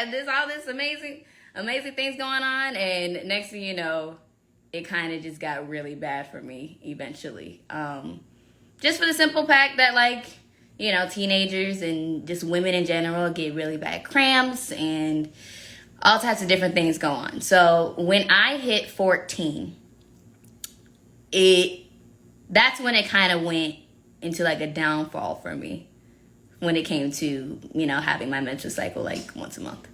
got all this amazing things going on, and next thing you know, it kind of just got really bad for me eventually. Just for the simple fact that, like, you know, teenagers and just women in general get really bad cramps and all types of different things go on. So when I hit 14, that's when it kind of went into like a downfall for me when it came to, you know, having my menstrual cycle like once a month.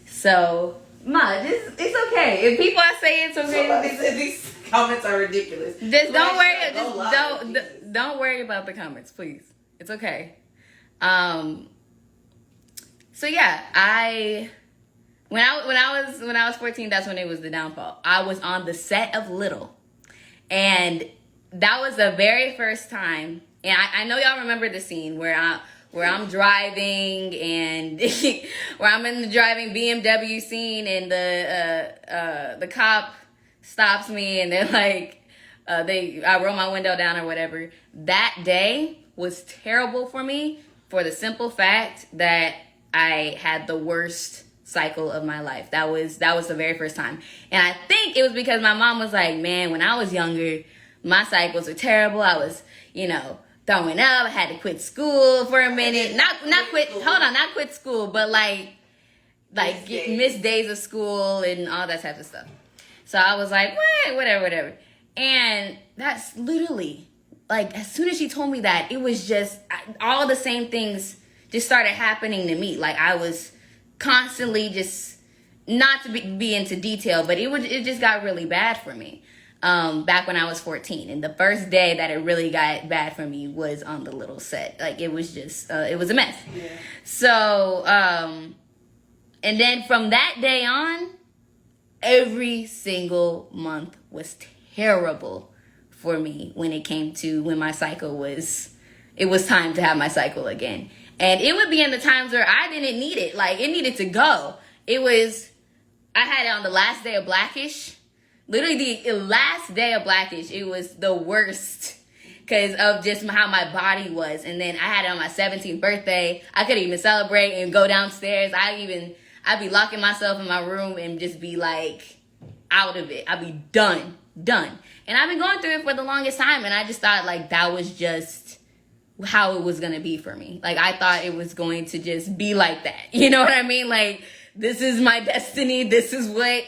So, it's okay. If people are saying it's okay, these comments are ridiculous. Just don't worry about the comments, please. It's okay. So yeah, when I was 14, that's when it was the downfall. I was on the set of Little, and that was the very first time. And I know y'all remember the scene where I'm driving and where I'm in the driving BMW scene, and the cop stops me, and they're like, I roll my window down or whatever. That day was terrible for me for the simple fact that I had the worst cycle of my life. That was the very first time. And I think it was because my mom was like, man, when I was younger, my cycles were terrible. I was, you know, throwing up. I had to quit school for a minute. Not quit school, but like miss days of school and all that type of stuff. So I was like, whatever. And that's literally, like, as soon as she told me that, it was just, all the same things just started happening to me. Like, I was constantly just, not to be into detail, but it just got really bad for me back when I was 14. And the first day that it really got bad for me was on the Little set. Like, it was just, it was a mess. Yeah. So, and then from that day on, every single month was terrible for me when it came to when my cycle was, it was time to have my cycle again. And it would be in the times where I didn't need it. Like, it needed to go. I had it on the last day of Blackish. Literally the last day of Blackish, it was the worst because of just how my body was. And then I had it on my 17th birthday. I couldn't even celebrate and go downstairs. I'd be locking myself in my room and just be like out of it. I'd be done. And I've been going through it for the longest time. And I just thought like that was just how it was going to be for me. Like, I thought it was going to just be like that. You know what I mean? Like, this is my destiny. This is what,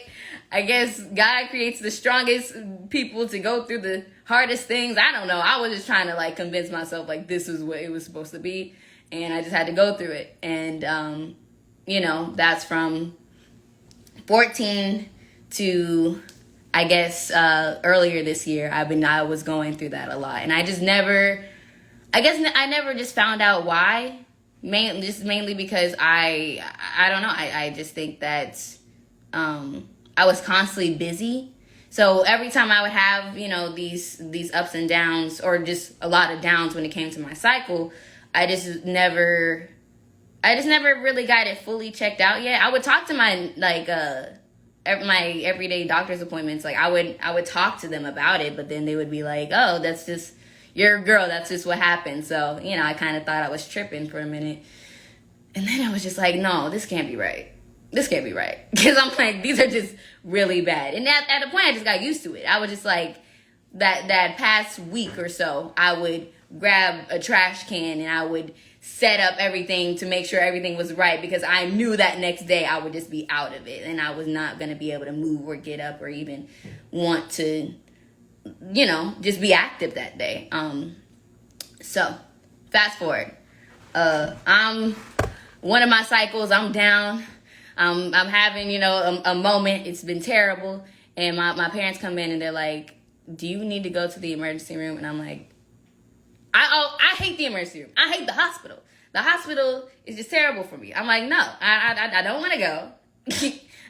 I guess, God creates the strongest people to go through the hardest things. I don't know. I was just trying to like convince myself like this is what it was supposed to be. And I just had to go through it. And, you know, that's from 14 to, I guess, earlier this year. I was going through that a lot. And I never just found out why. Mainly because I don't know. I just think that I was constantly busy. So every time I would have, you know, these ups and downs, or just a lot of downs when it came to my cycle, I just never really got it fully checked out yet. I would talk to my my everyday doctor's appointments. Like, I would talk to them about it, but then they would be like, "Oh, that's just, you're a girl, that's just what happened." So, you know, I kind of thought I was tripping for a minute. And then I was just like, no, this can't be right. Because I'm like, these are just really bad. And at a point, I just got used to it. I was just like, that past week or so, I would grab a trash can and I would set up everything to make sure everything was right, because I knew that next day I would just be out of it. And I was not going to be able to move or get up or even want to, you know, just be active that day. So fast forward, I'm one of my cycles, I'm down. I'm having, you know, a moment. It's been terrible. And my parents come in and they're like, do you need to go to the emergency room? And I'm like, I hate the emergency room. I hate the hospital. The hospital is just terrible for me. I'm like, no, I don't want to go.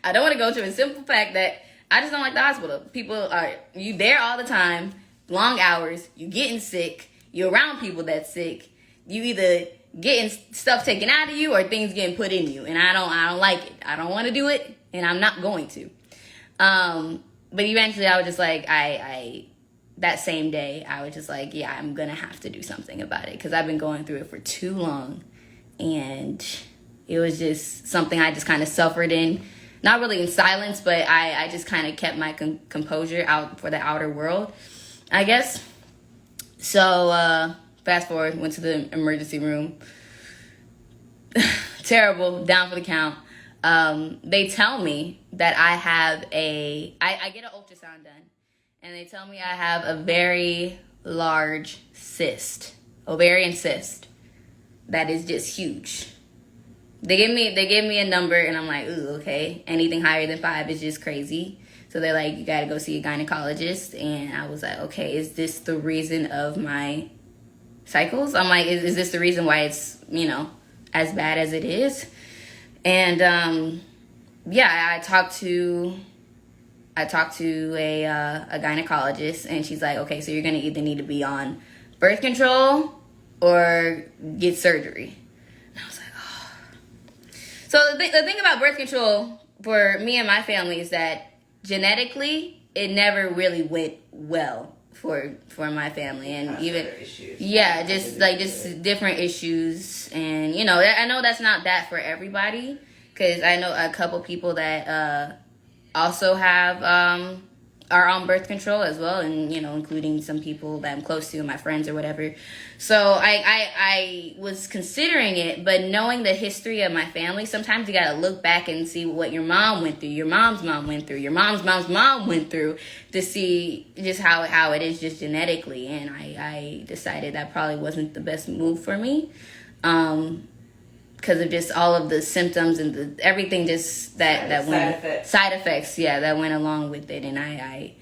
I don't want to go, to a simple fact that I just don't like the hospital. People are, you there all the time, long hours, you getting sick, you're around people that's sick, you either getting stuff taken out of you or things getting put in you, and I don't like it. I don't want to do it, and I'm not going to. But eventually I was just like, that same day, I was just like, yeah, I'm gonna have to do something about it, because I've been going through it for too long, and It was just something I just kind of suffered in. Not really in silence, but I just kind of kept my composure out for the outer world, I guess. So, fast forward, went to the emergency room. Terrible, down for the count. They tell me that I have I get an ultrasound done, and they tell me I have a very large cyst, ovarian cyst, that is just huge. They gave me a number, and I'm like, ooh, okay. Anything higher than 5 is just crazy. So they're like, you gotta go see a gynecologist. And I was like, okay, is this the reason of my cycles? I'm like, is this the reason why it's, as bad as it is? And I talked to a gynecologist, and she's like, okay, so you're gonna either need to be on birth control or get surgery. And I was like, oh. So the thing about birth control for me and my family is that genetically it never really went well for my family, and even issues. Yeah, just different issues. And I know that's not that for everybody, because I know a couple people that also have are on birth control as well, and including some people that I'm close to, my friends or whatever. So I was considering it, but knowing the history of my family, sometimes you gotta look back and see what your mom went through, your mom's mom went through, your mom's mom went through, to see just how it is just genetically. And I decided that probably wasn't the best move for me, because of just all of the symptoms and everything just that went side effects, that went along with it. And I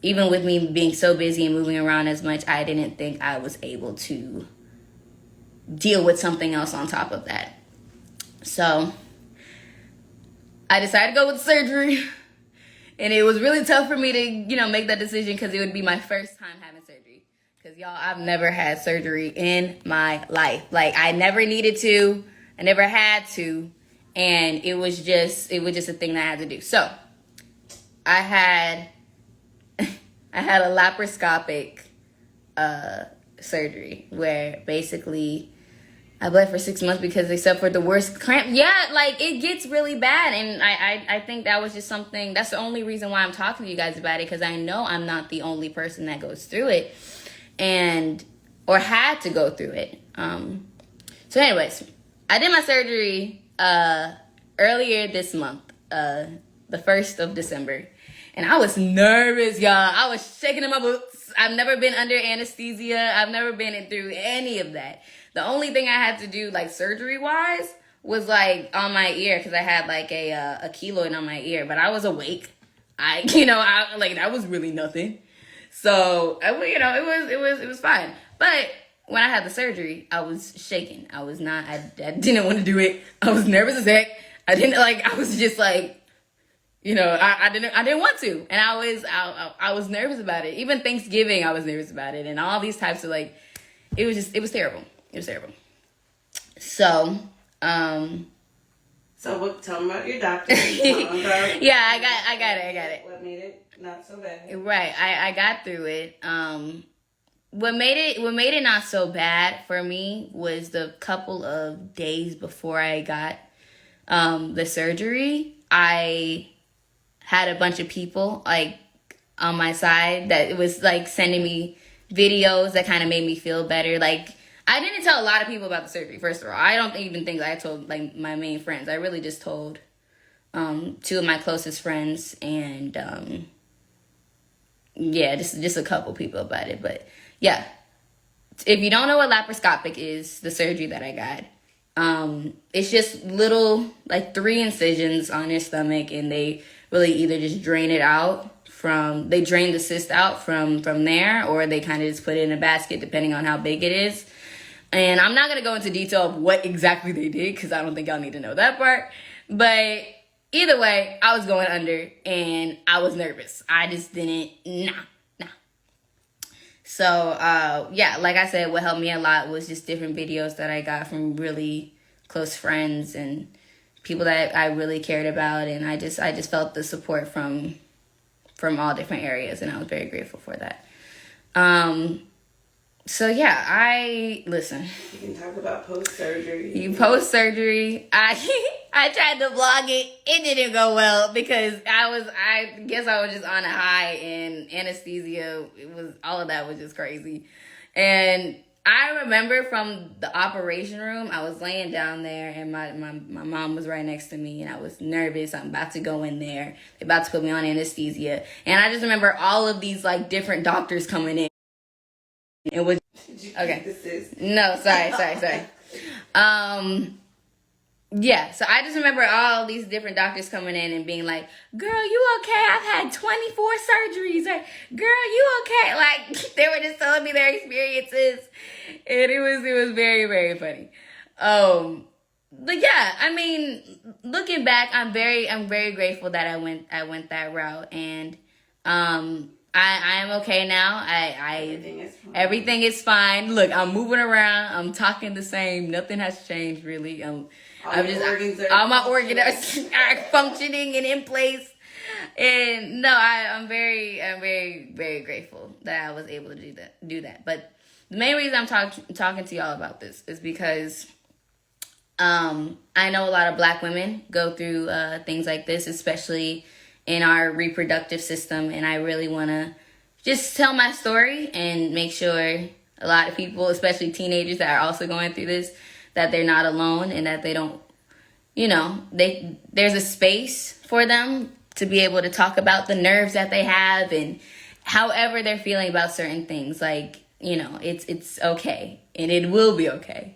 even with me being so busy and moving around as much, I didn't think I was able to deal with something else on top of that. So I decided to go with surgery, and it was really tough for me to make that decision, because it would be my first time having surgery. Because y'all, I've never had surgery in my life. Like, I never needed to. I never had to, and it was just a thing that I had to do. So I had a laparoscopic surgery, where basically I bled for 6 months because they suffered the worst cramp. Yeah, like, it gets really bad, and I think that was just something. That's the only reason why I'm talking to you guys about it, because I know I'm not the only person that goes through it, or had to go through it. So anyways, I did my surgery earlier this month, the 1st of December. And I was nervous, y'all. I was shaking in my boots. I've never been under anesthesia. I've never been through any of that. The only thing I had to do, like, surgery-wise, was, like, on my ear, because I had, like, a keloid on my ear. But I was awake. That was really nothing. So, it was fine. But when I had the surgery, I was shaking. I didn't want to do it. I was nervous as heck. I was just like, I didn't want to. And I was nervous about it. Even Thanksgiving, I was nervous about it. And all these types of, it was terrible. It was terrible. So, So what? Tell me about your doctor. Yeah, I got it. What made it not so bad? Right, I got through it. What made it not so bad for me was the couple of days before I got the surgery. I had a bunch of people on my side that it was sending me videos that kind of made me feel better. I didn't tell a lot of people about the surgery, first of all. I don't even think I told my main friends. I really just told 2 of my closest friends, and just a couple people about it. But yeah, if you don't know what laparoscopic is, the surgery that I got, it's just little 3 incisions on your stomach, and they really either just drain it out they drain the cyst out from there, or they kind of just put it in a basket depending on how big it is. And I'm not going to go into detail of what exactly they did, because I don't think y'all need to know that part. But either way, I was going under, and I was nervous. I just didn't, nah. So, like I said, what helped me a lot was just different videos that I got from really close friends and people that I really cared about. And I just felt the support from all different areas, and I was very grateful for that. So yeah, I listen. You can talk about post-surgery. You post surgery. I tried to vlog it. It didn't go well because I guess I was just on a high, and anesthesia, it was, all of that was just crazy. And I remember from the operation room, I was laying down there, and my mom was right next to me, and I was nervous. I'm about to go in there. They're about to put me on anesthesia. And I just remember all of these like different doctors coming in. It was Did you okay. keep the cyst? No, sorry. Yeah, so I just remember all these different doctors coming in and being like, "Girl, you okay? I've had 24 surgeries." Or, "Girl, you okay?" Like, they were just telling me their experiences, and it was very, very funny. But yeah, I mean, looking back, I'm very grateful that I went that route, and I am okay now. Everything is fine. Everything is fine. Look, I'm moving around. I'm talking the same. Nothing has changed really. All my organs are functioning and in place. And no, I'm very, very grateful that I was able to do that. But the main reason I'm talking to y'all about this is because I know a lot of Black women go through things like this, especially in our reproductive system, and I really want to just tell my story and make sure a lot of people, especially teenagers that are also going through this, that they're not alone, and that they don't, there's a space for them to be able to talk about the nerves that they have and however they're feeling about certain things. Like, it's okay, and it will be okay.